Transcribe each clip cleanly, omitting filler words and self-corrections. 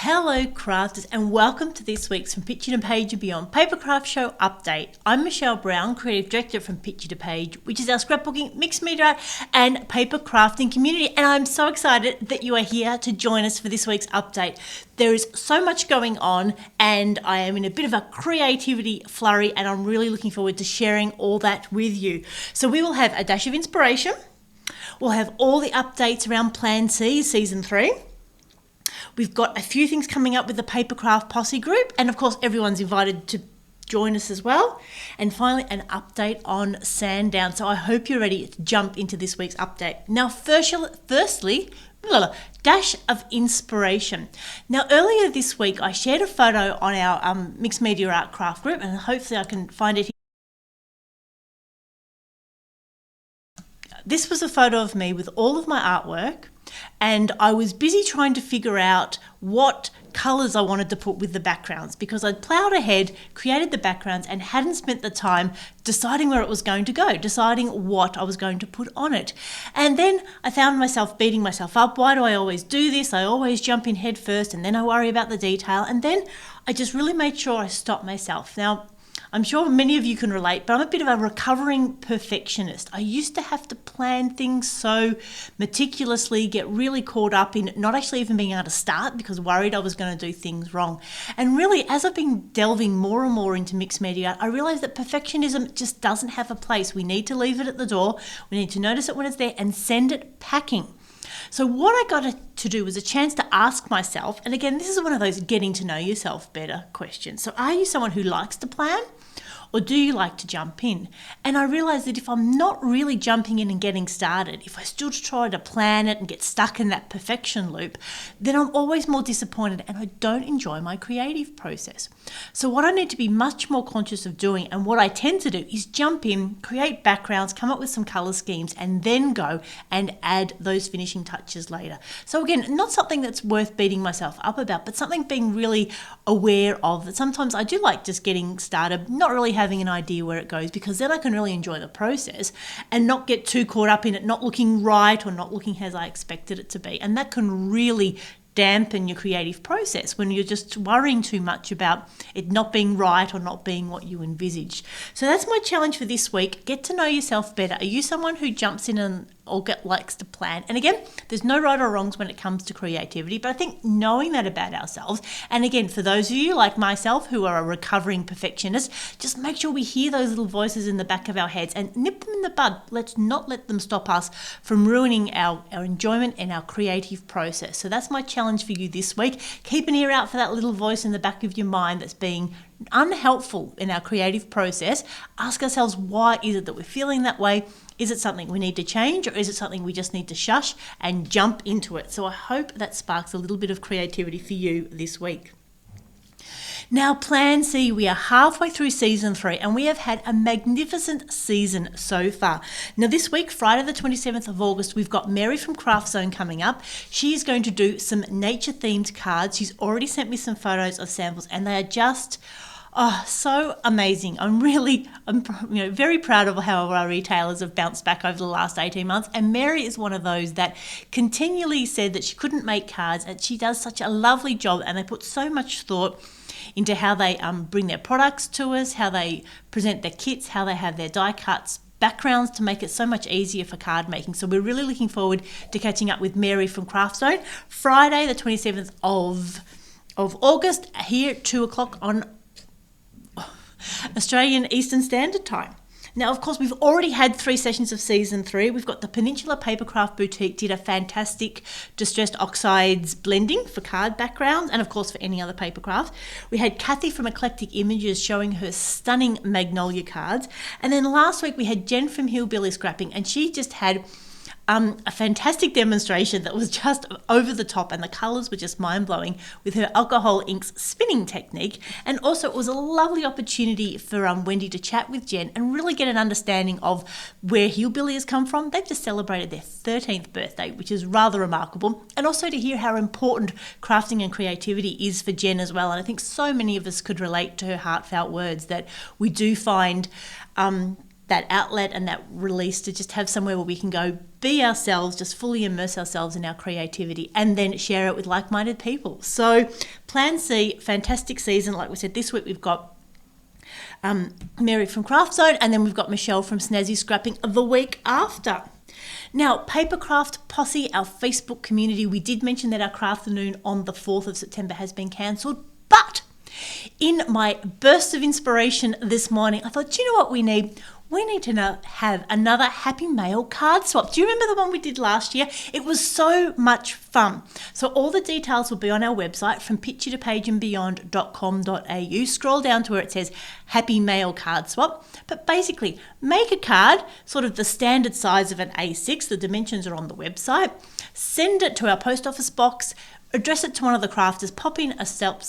Hello crafters and welcome to this week's From Picture to Page and Beyond Papercraft Show Update. I'm Michelle Brown, Creative Director from Picture to Page, which is our scrapbooking, mixed media art and paper crafting community, and I'm so excited that you are here to join us for this week's update. There is so much going on and I am in a bit of a creativity flurry and I'm really looking forward to sharing all that with you. So we will have a dash of inspiration, we'll have all the updates around Plan C Season 3, we've got a few things coming up with the Papercraft Posse group, and of course everyone's invited to join us as well. And finally, an update on Sandown. So I hope you're ready to jump into this week's update. Now, firstly, dash of inspiration. Now, earlier this week, I shared a photo on our mixed media art craft group, and hopefully I can find it here. This was a photo of me with all of my artwork, and I was busy trying to figure out what colours I wanted to put with the backgrounds because I'd ploughed ahead, created the backgrounds and hadn't spent the time deciding where it was going to go, deciding what I was going to put on it. And then I found myself beating myself up. Why do I always do this? I always jump in head first and then I worry about the detail, and then I just really made sure I stopped myself. Now, I'm sure many of you can relate, but I'm a bit of a recovering perfectionist. I used to have to plan things so meticulously, get really caught up in not actually even being able to start because worried I was going to do things wrong. And really, as I've been delving more and more into mixed media art, I realized that perfectionism just doesn't have a place. We need to leave it at the door. We need to notice it when it's there and send it packing. So what I got to do was a chance to ask myself, and again, this is one of those getting to know yourself better questions. So are you someone who likes to plan? Or do you like to jump in? And I realized that if I'm not really jumping in and getting started, if I still try to plan it and get stuck in that perfection loop, then I'm always more disappointed and I don't enjoy my creative process. So what I need to be much more conscious of doing, and what I tend to do, is jump in, create backgrounds, come up with some color schemes, and then go and add those finishing touches later. So again, not something that's worth beating myself up about, but something being really aware of, that sometimes I do like just getting started, not really having an idea where it goes, because then I can really enjoy the process and not get too caught up in it not looking right or not looking as I expected it to be. And that can really dampen your creative process when you're just worrying too much about it not being right or not being what you envisaged. So that's my challenge for this week. Get to know yourself better. Are you someone who jumps in and likes to plan? And again, there's no right or wrongs when it comes to creativity, but I think knowing that about ourselves, and again, for those of you like myself who are a recovering perfectionist, just make sure we hear those little voices in the back of our heads and nip them in the bud. Let's not let them stop us from ruining our enjoyment and our creative process. So that's my challenge for you this week. Keep an ear out for that little voice in the back of your mind that's being unhelpful in our creative process. Ask ourselves, why is it that we're feeling that way? Is it something we need to change, or is it something we just need to shush and jump into it? So I hope that sparks a little bit of creativity for you this week. Now, Plan C, we are halfway through Season 3 and we have had a magnificent season so far. Now, this week, Friday the 27th of August, we've got Mary from Craftzone coming up. She is going to do some nature-themed cards. She's already sent me some photos of samples and they are just so amazing. I'm very proud of how our retailers have bounced back over the last 18 months. And Mary is one of those that continually said that she couldn't make cards, and she does such a lovely job, and they put so much thought into how they bring their products to us, how they present their kits, how they have their die cuts, backgrounds to make it so much easier for card making. So we're really looking forward to catching up with Mary from Craftzone Friday the 27th of August here at 2 o'clock on Australian Eastern Standard Time. Now, of course, we've already had 3 sessions of Season 3. We've got the Peninsula Papercraft Boutique did a fantastic distressed oxides blending for card backgrounds and, of course, for any other paper craft. We had Kathy from Eclectic Images showing her stunning magnolia cards. And then last week we had Jen from Hillbilly Scrapping, and she just had a fantastic demonstration that was just over the top, and the colours were just mind-blowing with her alcohol inks spinning technique. And also it was a lovely opportunity for Wendy to chat with Jen and really get an understanding of where Hillbilly has come from. They've just celebrated their 13th birthday, which is rather remarkable, and also to hear how important crafting and creativity is for Jen as well. And I think so many of us could relate to her heartfelt words that we do find that outlet and that release to just have somewhere where we can go be ourselves, just fully immerse ourselves in our creativity and then share it with like-minded people. So Plan C, fantastic season. Like we said, this week we've got Mary from Craftzone, and then we've got Michelle from Snazzy Scrapping the week after. Now, Papercraft Posse, our Facebook community, we did mention that our Craftzone on the 4th of September has been cancelled, but in my burst of inspiration this morning, I thought, do you know what we need? We need to have another Happy Mail card swap. Do you remember the one we did last year? It was so much fun. So all the details will be on our website from picturetopageandbeyond.com.au. Scroll down to where it says Happy Mail card swap. But basically, make a card, sort of the standard size of an A6. The dimensions are on the website. Send it to our post office box. Address it to one of the crafters. Pop in a stamp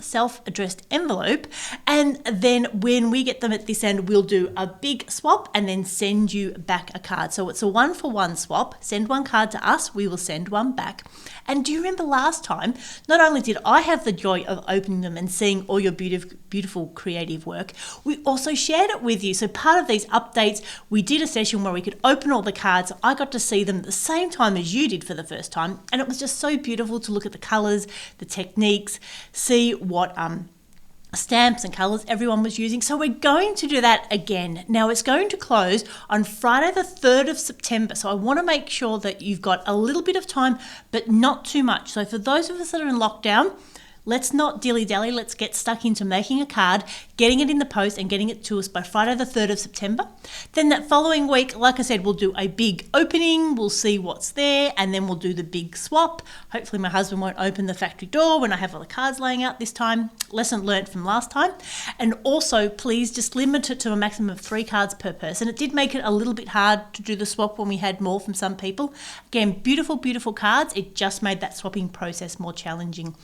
self-addressed envelope, and then when we get them at this end, we'll do a big swap and then send you back a card. So it's a 1-for-1 swap. Send one card to us, we will send one back. And do you remember last time, not only did I have the joy of opening them and seeing all your beautiful creative work, we also shared it with you. So part of these updates, we did a session where we could open all the cards. I got to see them at the same time as you did for the first time, and it was just so beautiful to look at the colours, the techniques, see what stamps and colours everyone was using. So we're going to do that again. Now it's going to close on Friday the 3rd of September. So I want to make sure that you've got a little bit of time, but not too much. So for those of us that are in lockdown, let's not dilly-dally. Let's get stuck into making a card, getting it in the post and getting it to us by Friday the 3rd of September. Then that following week, like I said, we'll do a big opening. We'll see what's there, and then we'll do the big swap. Hopefully my husband won't open the factory door when I have all the cards laying out this time. Lesson learnt from last time. And also, please just limit it to a maximum of 3 cards per person. It did make it a little bit hard to do the swap when we had more from some people. Again, beautiful, beautiful cards. It just made that swapping process more challenging.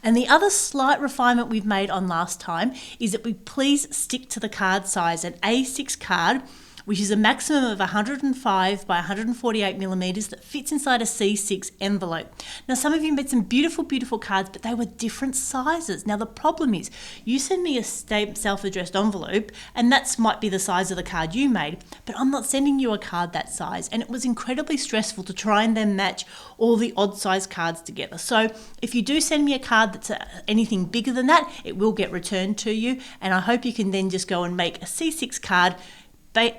And the other slight refinement we've made on last time is that we please stick to the card size. An A6 card, which is a maximum of 105 by 148 millimeters that fits inside a C6 envelope. Now, some of you made some beautiful, beautiful cards, but they were different sizes. Now, the problem is you send me a stamped self-addressed envelope, and that might be the size of the card you made, but I'm not sending you a card that size. And it was incredibly stressful to try and then match all the odd size cards together. So if you do send me a card that's anything bigger than that, it will get returned to you. And I hope you can then just go and make a C6 card,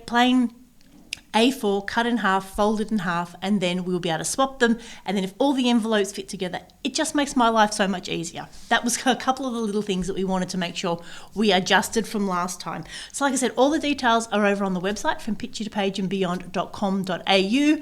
plain A4, cut in half, folded in half, and then we'll be able to swap them. And then if all the envelopes fit together, it just makes my life so much easier. That was a couple of the little things that we wanted to make sure we adjusted from last time. So like I said, all the details are over on the website from picturetopageandbeyond.com.au,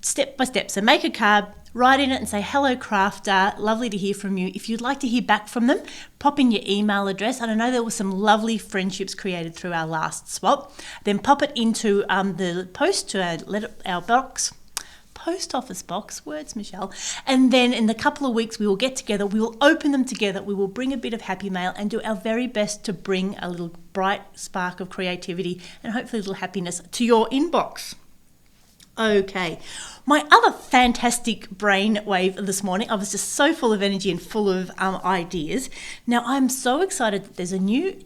step by step. So make a card, write in it and say, hello crafter, lovely to hear from you. If you'd like to hear back from them, pop in your email address. And I know there were some lovely friendships created through our last swap. Then pop it into the post to our box, post office box, words Michelle. And then in a couple of weeks we will get together, we will open them together, we will bring a bit of happy mail and do our very best to bring a little bright spark of creativity and hopefully a little happiness to your inbox. Okay, my other fantastic brainwave this morning, I was just so full of energy and full of ideas. Now, I'm so excited that there's a new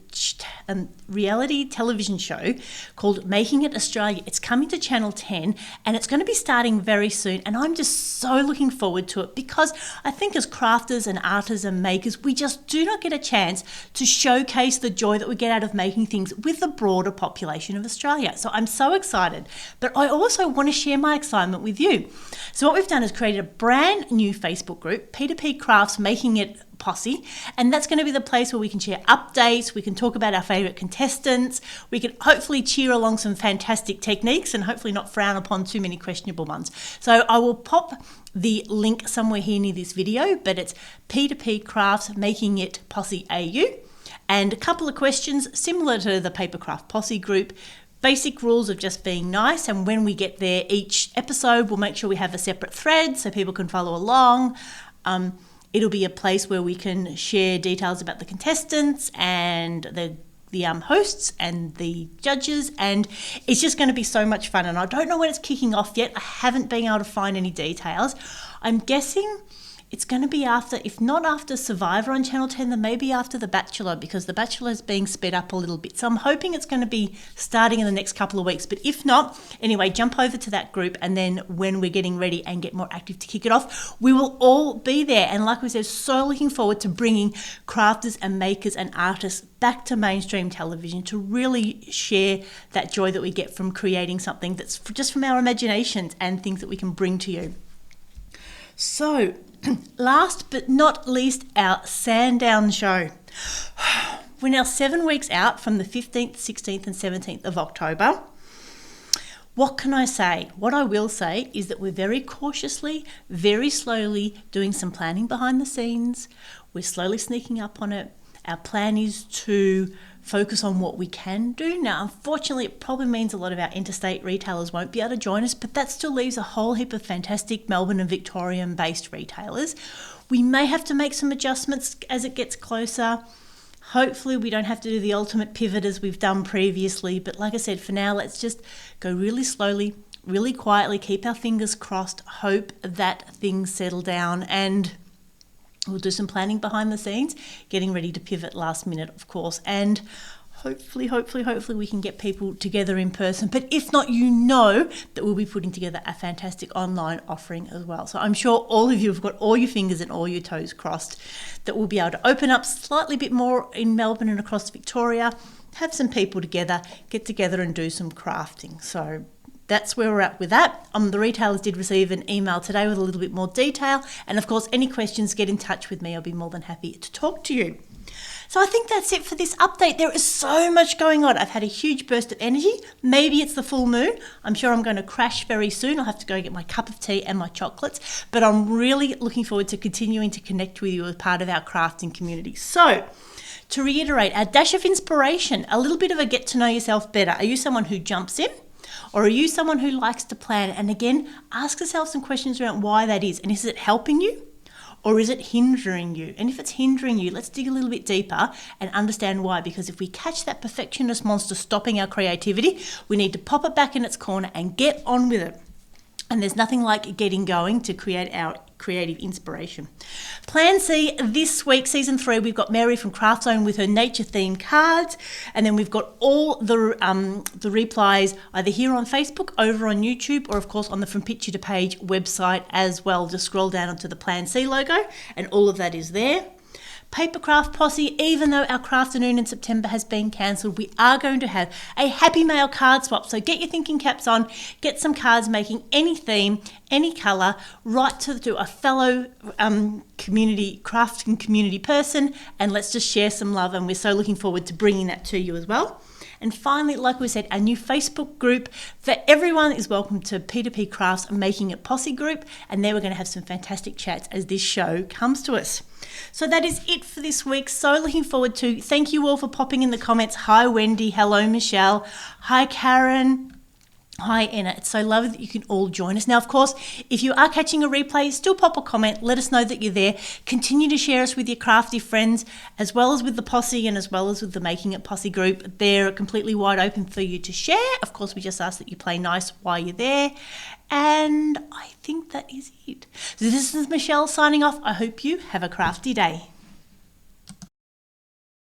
reality television show called Making It Australia. It's coming to Channel 10 and it's going to be starting very soon. And I'm just so looking forward to it because I think as crafters and artists and makers, we just do not get a chance to showcase the joy that we get out of making things with the broader population of Australia. So I'm so excited. But I also want to share my excitement with you. So what we've done is created a brand new Facebook group, P2PCrafts Making It Posse, and that's going to be the place where we can share updates, we can talk about our favourite contestants, we can hopefully cheer along some fantastic techniques and hopefully not frown upon too many questionable ones. So I will pop the link somewhere here near this video, but it's P2PCrafts Making It Posse AU, and a couple of questions similar to the Papercraft Posse group. Basic rules of just being nice, and when we get there each episode we'll make sure we have a separate thread so people can follow along. It'll be a place where we can share details about the contestants and the hosts and the judges, and it's just going to be so much fun. And I don't know when it's kicking off yet. I haven't been able to find any details. I'm guessing it's going to be after, if not after Survivor on Channel 10, then maybe after The Bachelor, because The Bachelor is being sped up a little bit. So I'm hoping it's going to be starting in the next couple of weeks. But if not, anyway, jump over to that group, and then when we're getting ready and get more active to kick it off, we will all be there. And like we said, so looking forward to bringing crafters and makers and artists back to mainstream television to really share that joy that we get from creating something that's just from our imaginations and things that we can bring to you. So, last but not least, our Sandown show. We're now 7 weeks out from the 15th, 16th and 17th of October. What can I say? What I will say is that we're very cautiously, very slowly doing some planning behind the scenes. We're slowly sneaking up on it. Our plan is to focus on what we can do. Now, unfortunately, it probably means a lot of our interstate retailers won't be able to join us, but that still leaves a whole heap of fantastic Melbourne and Victorian-based retailers. We may have to make some adjustments as it gets closer. Hopefully, we don't have to do the ultimate pivot as we've done previously, but like I said, for now, let's just go really slowly, really quietly, keep our fingers crossed, hope that things settle down, and we'll do some planning behind the scenes, getting ready to pivot last minute, of course, and hopefully we can get people together in person. But if not, you know that we'll be putting together a fantastic online offering as well. So I'm sure all of you have got all your fingers and all your toes crossed that we'll be able to open up slightly bit more in Melbourne and across Victoria, have some people together, get together and do some crafting. So that's where we're at with that. The retailers did receive an email today with a little bit more detail. And of course, any questions, get in touch with me. I'll be more than happy to talk to you. So I think that's it for this update. There is so much going on. I've had a huge burst of energy. Maybe it's the full moon. I'm sure I'm going to crash very soon. I'll have to go get my cup of tea and my chocolates. But I'm really looking forward to continuing to connect with you as part of our crafting community. So, to reiterate, our dash of inspiration, a little bit of a get to know yourself better. Are you someone who jumps in? Or are you someone who likes to plan? And again, ask yourself some questions around why that is. And is it helping you? Or is it hindering you? And if it's hindering you, let's dig a little bit deeper and understand why. Because if we catch that perfectionist monster stopping our creativity, we need to pop it back in its corner and get on with it. And there's nothing like getting going to create our creative inspiration. Plan C this week, season 3, we've got Mary from Craftzone with her nature-themed cards, and then we've got all the replies either here on Facebook, over on YouTube, or of course on the From Picture to Page website as well. Just scroll down onto the Plan C logo, and all of that is there. Papercraft Posse, even though our Craftzone in September has been cancelled, we are going to have a Happy Mail card swap. So get your thinking caps on, get some cards making any theme, any colour, right to a fellow community, crafting community person, and let's just share some love. And we're so looking forward to bringing that to you as well. And finally, like we said, our new Facebook group for everyone is welcome to P2PCrafts Making It Posse group. And there we're going to have some fantastic chats as this show comes to us. So that is it for this week. So looking forward to, thank you all for popping in the comments. Hi, Wendy. Hello, Michelle. Hi, Karen. Hi, Anna. It's so lovely that you can all join us. Now, of course, if you are catching a replay, still pop a comment. Let us know that you're there. Continue to share us with your crafty friends, as well as with the Posse and as well as with the Making It Posse group. They're completely wide open for you to share. Of course, we just ask that you play nice while you're there. And I think that is it. So this is Michelle signing off. I hope you have a crafty day.